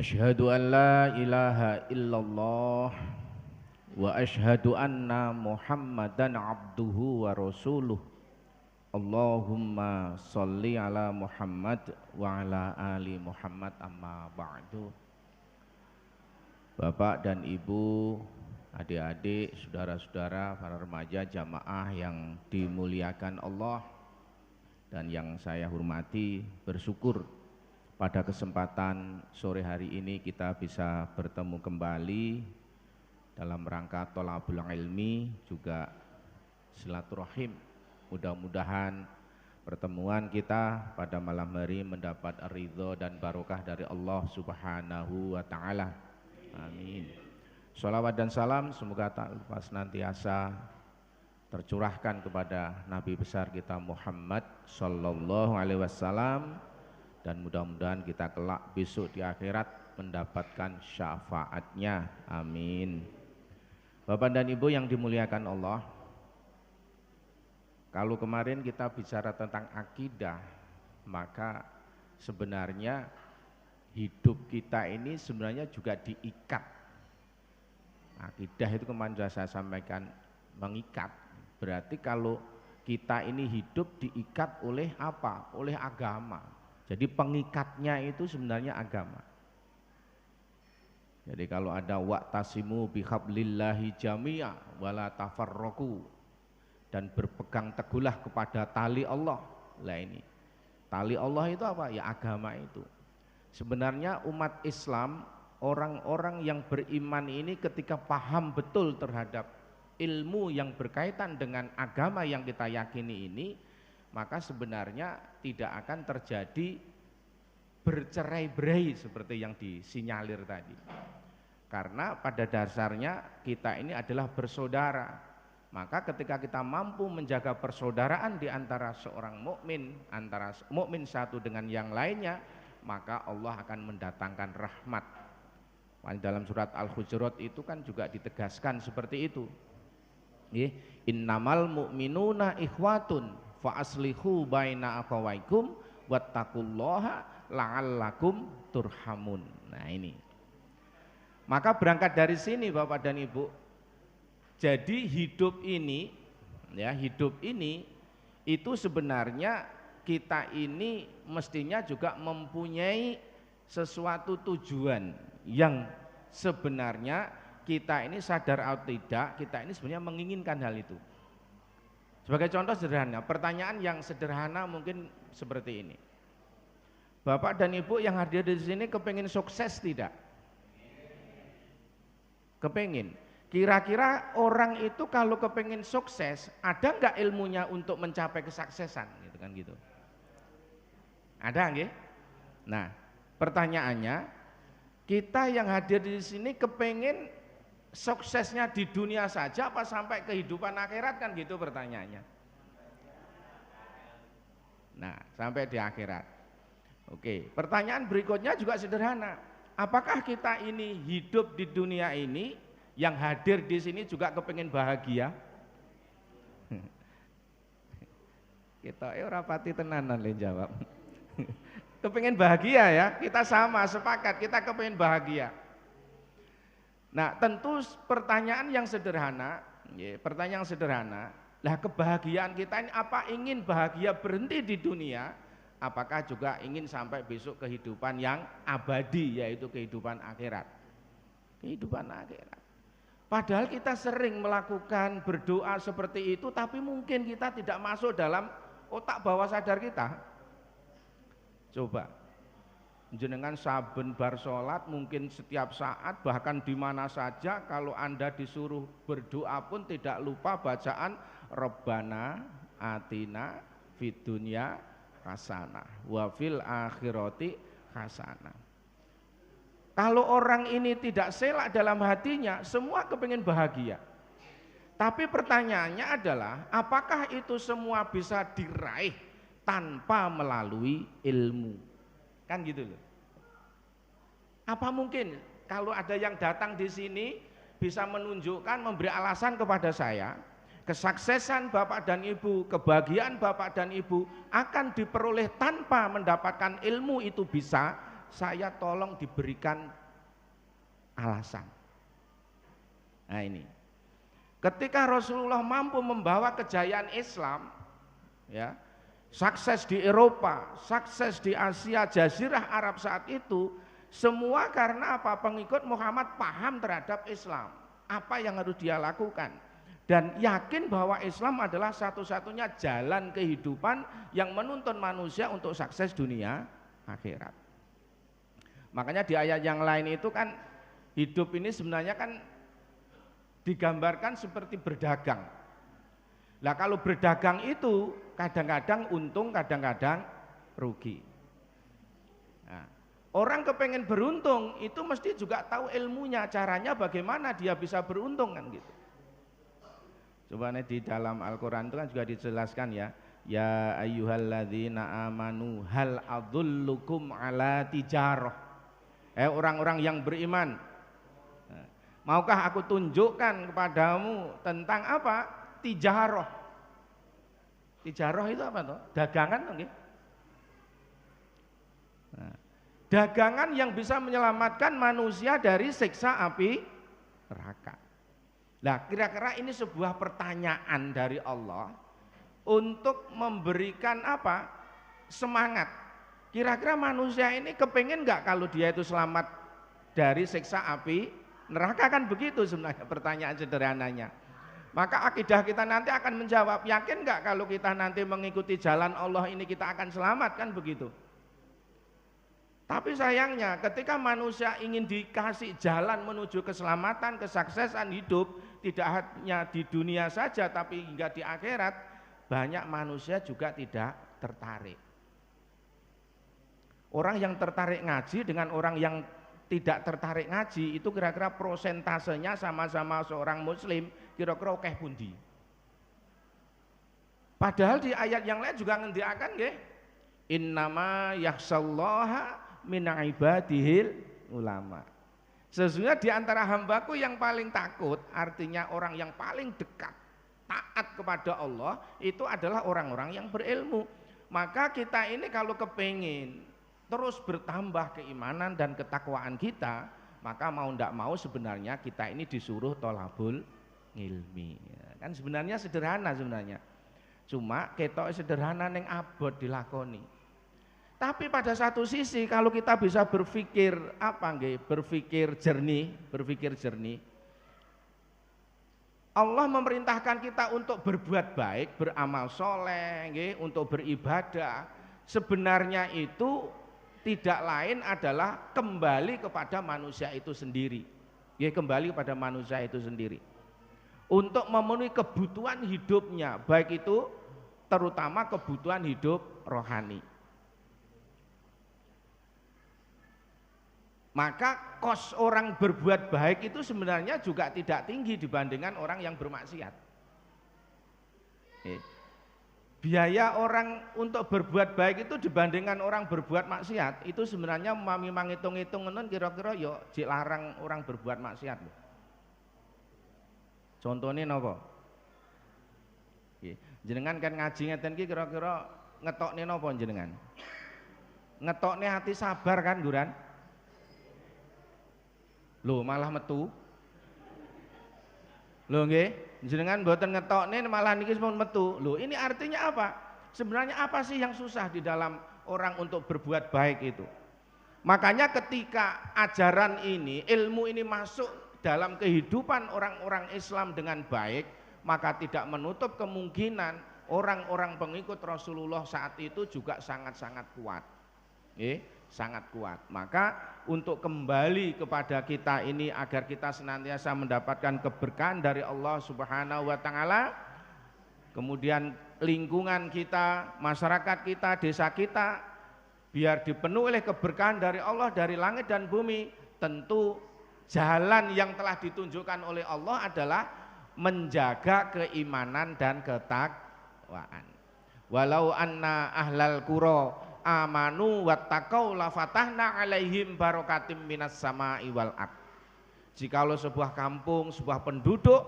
Asyhadu an la ilaha illallah wa asyhadu anna Muhammadan abduhu wa rasuluh. Allahumma sholli ala Muhammad wa ala ali Muhammad, amma ba'du. Bapak dan Ibu, adik-adik, saudara-saudara, para remaja jamaah yang dimuliakan Allah dan yang saya hormati, bersyukur pada kesempatan sore hari ini kita bisa bertemu kembali dalam rangka thalabul ilmi, juga silaturahim. Mudah-mudahan pertemuan kita pada malam hari mendapat ridho dan barokah dari Allah Subhanahu wa Ta'ala. Amin. Sholawat dan salam semoga tak lupa senantiasa tercurahkan kepada Nabi besar kita Muhammad Sallallahu Alaihi Wasallam, dan mudah-mudahan kita kelak besok di akhirat mendapatkan syafaatnya. Amin. Bapak dan Ibu yang dimuliakan Allah, kalau kemarin kita bicara tentang akidah, maka sebenarnya hidup kita ini sebenarnya juga diikat. Akidah itu kemarin sudah saya sampaikan, mengikat. Berarti kalau kita ini hidup diikat oleh apa? Oleh agama. Jadi pengikatnya itu sebenarnya agama. Jadi kalau ada wa'tasimu bihablillahi jami'a wala tafarraqu, dan berpegang teguhlah kepada tali Allah. Lah ini, tali Allah itu apa? Ya agama itu. Sebenarnya umat Islam, orang-orang yang beriman ini ketika paham betul terhadap ilmu yang berkaitan dengan agama yang kita yakini ini, maka sebenarnya tidak akan terjadi bercerai-berai seperti yang disinyalir tadi. Karena pada dasarnya kita ini adalah bersaudara. Maka ketika kita mampu menjaga persaudaraan di antara seorang mukmin, antara mukmin satu dengan yang lainnya, maka Allah akan mendatangkan rahmat. Dalam surat Al-Hujurat itu kan juga ditegaskan seperti itu. Innamal mu'minuna ikhwatun fa aslihu baina akhawaikum wattaqullaha la'allakum turhamun. Nah ini. Maka berangkat dari sini Bapak dan Ibu, jadi hidup ini, ya hidup ini itu sebenarnya kita ini mestinya juga mempunyai sesuatu tujuan yang sebenarnya kita ini sadar atau tidak, kita ini sebenarnya menginginkan hal itu. Sebagai contoh sederhana, pertanyaan yang sederhana mungkin seperti ini. Bapak dan Ibu yang hadir di sini kepengin sukses tidak? Kepengin. Kira-kira orang itu kalau kepengin sukses, ada nggak ilmunya untuk mencapai kesuksesan, gitu kan gitu? Ada nggih? Nah, pertanyaannya, kita yang hadir di sini kepengin suksesnya di dunia saja apa sampai kehidupan akhirat, kan gitu pertanyaannya. Nah, sampai di akhirat. Oke, pertanyaan berikutnya juga sederhana. Apakah kita ini hidup di dunia ini, yang hadir di sini juga kepengin bahagia? Kita ora pati tenanan le jawab. Kepengin bahagia ya, kita sama sepakat, kita kepengin bahagia. Nah, tentu pertanyaan yang sederhana, pertanyaan sederhana, lah kebahagiaan kita ini apa? Ingin bahagia berhenti di dunia, apakah juga ingin sampai besok kehidupan yang abadi, yaitu kehidupan akhirat? Kehidupan akhirat. Padahal kita sering melakukan berdoa seperti itu, tapi mungkin kita tidak masuk dalam otak bawah sadar kita. Coba, jenengan saben bar sholat, mungkin setiap saat, bahkan di mana saja, kalau Anda disuruh berdoa pun tidak lupa bacaan Rabbana atina fid dunya hasanah wa fil akhirati hasanah. Kalau orang ini tidak selak dalam hatinya, semua kepingin bahagia. Tapi pertanyaannya adalah, apakah itu semua bisa diraih tanpa melalui ilmu? Kan gitu loh. Apa mungkin kalau ada yang datang di sini bisa menunjukkan, memberi alasan kepada saya, kesuksesan Bapak dan Ibu, kebahagiaan Bapak dan Ibu akan diperoleh tanpa mendapatkan ilmu, itu bisa? saya tolong diberikan alasan. Nah ini, ketika Rasulullah mampu membawa kejayaan Islam, ya, sukses di Eropa, sukses di Asia, Jazirah Arab saat itu, semua karena apa? Pengikut Muhammad paham terhadap Islam, apa yang harus dia lakukan, dan yakin bahwa Islam adalah satu-satunya jalan kehidupan yang menuntun manusia untuk sukses dunia akhirat. Makanya di ayat yang lain itu kan hidup ini sebenarnya kan digambarkan seperti berdagang. Nah kalau berdagang itu kadang-kadang untung, kadang-kadang rugi. Nah, orang kepengen beruntung itu mesti juga tahu ilmunya, caranya bagaimana dia bisa beruntung kan gitu. Coba nih di dalam Al-Quran itu kan juga dijelaskan ya, ya ayyuhalladzina amanu hal adullukum ala tijarah. Orang-orang yang beriman, maukah aku tunjukkan kepadamu tentang apa? Tijarah. Tijarah itu apa tuh? Dagangan tuh, nah, dagangan yang bisa menyelamatkan manusia dari siksa api neraka. Nah, kira-kira ini sebuah pertanyaan dari Allah untuk memberikan apa? Semangat. Kira-kira manusia ini kepengen nggak kalau dia itu selamat dari siksa api neraka? Kan begitu sebenarnya pertanyaan sederhananya. Maka akidah kita nanti akan menjawab, yakin nggak kalau kita nanti mengikuti jalan Allah ini kita akan selamat, kan begitu. Tapi sayangnya ketika manusia ingin dikasih jalan menuju keselamatan, kesuksesan hidup, tidak hanya di dunia saja tapi hingga di akhirat, banyak manusia juga tidak tertarik. Orang yang tertarik ngaji dengan orang yang tidak tertarik ngaji itu kira-kira prosentasenya sama-sama seorang muslim kira-kira akeh pundi. Padahal di ayat yang lain juga ngendiakan nggih, innama yakhsyallaha min ibadihil ulama. Sesungguhnya di antara hambaku yang paling takut, artinya orang yang paling dekat taat kepada Allah itu adalah orang-orang yang berilmu. Maka kita ini kalau kepingin terus bertambah keimanan dan ketakwaan kita, maka mau ndak mau sebenarnya kita ini disuruh tolabul ilmi. Kan sebenarnya sederhana sebenarnya. Cuma ketok sederhana neng abot dilakoni. Tapi pada satu sisi kalau kita bisa berpikir berpikir jernih, Allah memerintahkan kita untuk berbuat baik, beramal soleh, untuk beribadah. Sebenarnya itu tidak lain adalah kembali kepada manusia itu sendiri. Kembali kepada manusia itu sendiri. Untuk memenuhi kebutuhan hidupnya, baik itu terutama kebutuhan hidup rohani. Maka kos orang berbuat baik itu sebenarnya juga tidak tinggi dibandingkan orang yang bermaksiat. Biaya orang untuk berbuat baik itu dibandingkan orang berbuat maksiat itu sebenarnya memang hitung-hitung kira-kira yo jek larang orang berbuat maksiat. Contohnya napa? Jenengan kan ngaji ngeten iki kira-kira ngetokne napa jenengan? Ngetokne hati sabar kan Duran? Loh malah metu. Loh nggih? Jenengan mboten ngetokne malah niki pun metu. Loh, ini artinya apa? Sebenarnya apa sih yang susah di dalam orang untuk berbuat baik itu? Makanya ketika ajaran ini, ilmu ini masuk dalam kehidupan orang-orang Islam dengan baik, maka tidak menutup kemungkinan orang-orang pengikut Rasulullah saat itu juga sangat-sangat kuat. Sangat kuat. Maka untuk kembali kepada kita ini agar kita senantiasa mendapatkan keberkahan dari Allah Subhanahu wa taala, kemudian lingkungan kita, masyarakat kita, desa kita biar dipenuhi oleh keberkahan dari Allah dari langit dan bumi, tentu jalan yang telah ditunjukkan oleh Allah adalah menjaga keimanan dan ketakwaan. Walau anna ahlal qura amanu wattaqau la fatahna alaihim barakatim minas sama'i wal ard. Jikalau sebuah kampung, sebuah penduduk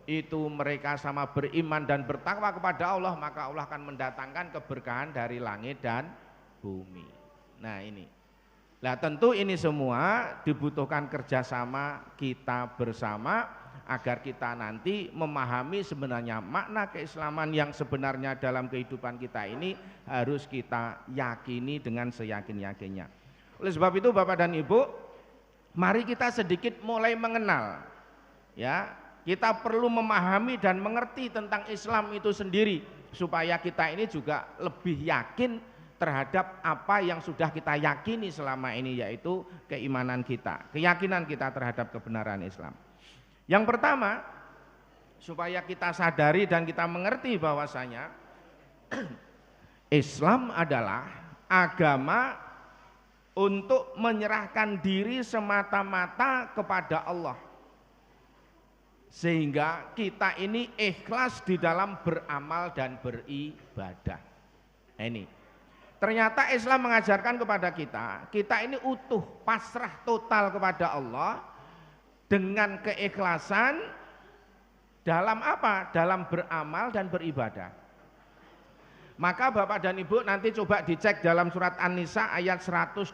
itu mereka sama beriman dan bertakwa kepada Allah, maka Allah akan mendatangkan keberkahan dari langit dan bumi. Nah ini. Nah tentu ini semua dibutuhkan kerjasama kita bersama agar kita nanti memahami sebenarnya makna keislaman yang sebenarnya dalam kehidupan kita ini harus kita yakini dengan seyakin-yakinnya. Oleh sebab itu Bapak dan Ibu, mari kita sedikit mulai mengenal, ya, kita perlu memahami dan mengerti tentang Islam itu sendiri supaya kita ini juga lebih yakin terhadap apa yang sudah kita yakini selama ini, yaitu keimanan kita, keyakinan kita terhadap kebenaran Islam. Yang pertama, supaya kita sadari dan kita mengerti bahwasanya Islam adalah agama untuk menyerahkan diri semata-mata kepada Allah, sehingga kita ini ikhlas di dalam beramal dan beribadah. Ini ternyata Islam mengajarkan kepada kita ini utuh, pasrah total kepada Allah dengan keikhlasan dalam apa? Dalam beramal dan beribadah. Maka Bapak dan Ibu nanti coba dicek dalam surat An-Nisa ayat 125.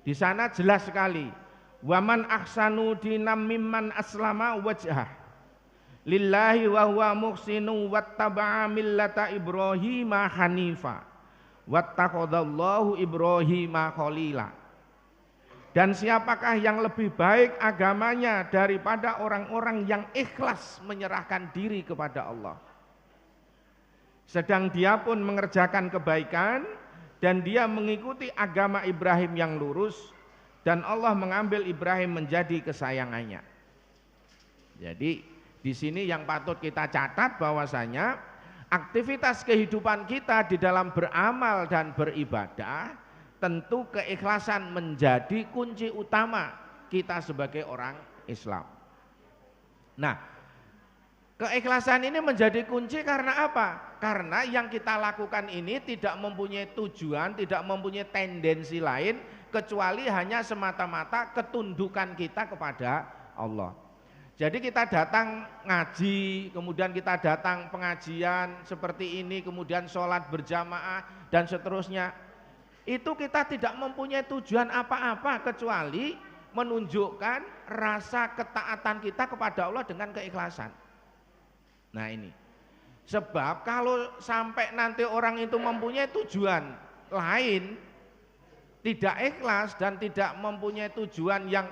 Di sana jelas sekali. Waman ahsanu dinam mimman aslama wajhah lillahi wa huwa muhsinu wattaba'a millata Ibrahima hanifa wattakhadallahu Ibrahima khalila. Dan siapakah yang lebih baik agamanya daripada orang-orang yang ikhlas menyerahkan diri kepada Allah, sedang dia pun mengerjakan kebaikan dan dia mengikuti agama Ibrahim yang lurus, dan Allah mengambil Ibrahim menjadi kesayangannya. Jadi di sini yang patut kita catat bahwasanya aktivitas kehidupan kita di dalam beramal dan beribadah, tentu keikhlasan menjadi kunci utama kita sebagai orang Islam. Nah, keikhlasan ini menjadi kunci karena apa? Karena yang kita lakukan ini tidak mempunyai tujuan, tidak mempunyai tendensi lain kecuali hanya semata-mata ketundukan kita kepada Allah. Jadi kita datang ngaji, kemudian kita datang pengajian seperti ini, kemudian sholat berjamaah dan seterusnya. Itu kita tidak mempunyai tujuan apa-apa kecuali menunjukkan rasa ketaatan kita kepada Allah dengan keikhlasan. Nah ini, sebab kalau sampai nanti orang itu mempunyai tujuan lain, tidak ikhlas dan tidak mempunyai tujuan yang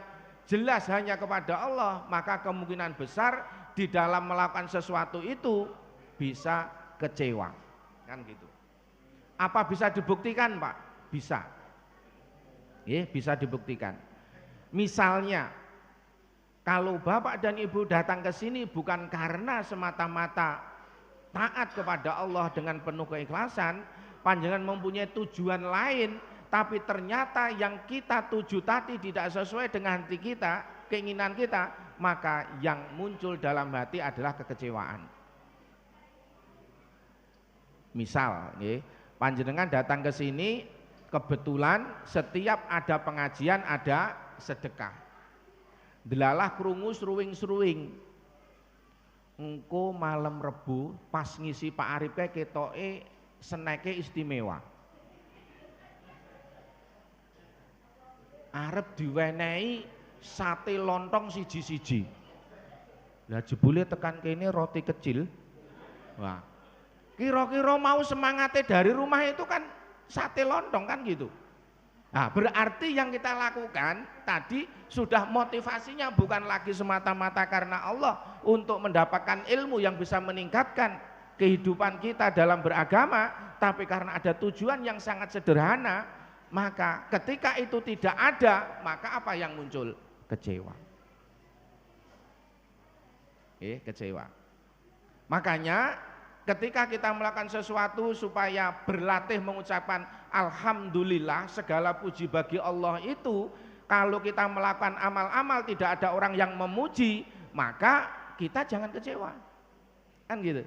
jelas hanya kepada Allah, maka kemungkinan besar di dalam melakukan sesuatu itu bisa kecewa, kan gitu. Apa bisa dibuktikan, Pak? Bisa, bisa dibuktikan. Misalnya, kalau Bapak dan Ibu datang ke sini bukan karena semata-mata taat kepada Allah dengan penuh keikhlasan, panjenengan mempunyai tujuan lain, tapi ternyata yang kita tuju tadi tidak sesuai dengan hati kita, keinginan kita, maka yang muncul dalam hati adalah kekecewaan. Misal, panjenengan datang ke sini, kebetulan setiap ada pengajian ada sedekah. Delalah krungu seruing-seruing. Engko malam Rebu pas ngisi Pak Arif ketoke seneke istimewa. Arep diwenehi sate lontong siji-siji. Lah jebule tekan kene roti kecil. Wah. Kira-kira mau semangatnya dari rumah itu kan sate lontong kan gitu. Nah, berarti yang kita lakukan tadi sudah motivasinya bukan lagi semata-mata karena Allah untuk mendapatkan ilmu yang bisa meningkatkan kehidupan kita dalam beragama, tapi karena ada tujuan yang sangat sederhana. Maka ketika itu tidak ada, maka apa yang muncul? Kecewa. Kecewa. Makanya ketika kita melakukan sesuatu supaya berlatih mengucapkan alhamdulillah, segala puji bagi Allah itu, kalau kita melakukan amal-amal tidak ada orang yang memuji, maka kita jangan kecewa. Kan gitu.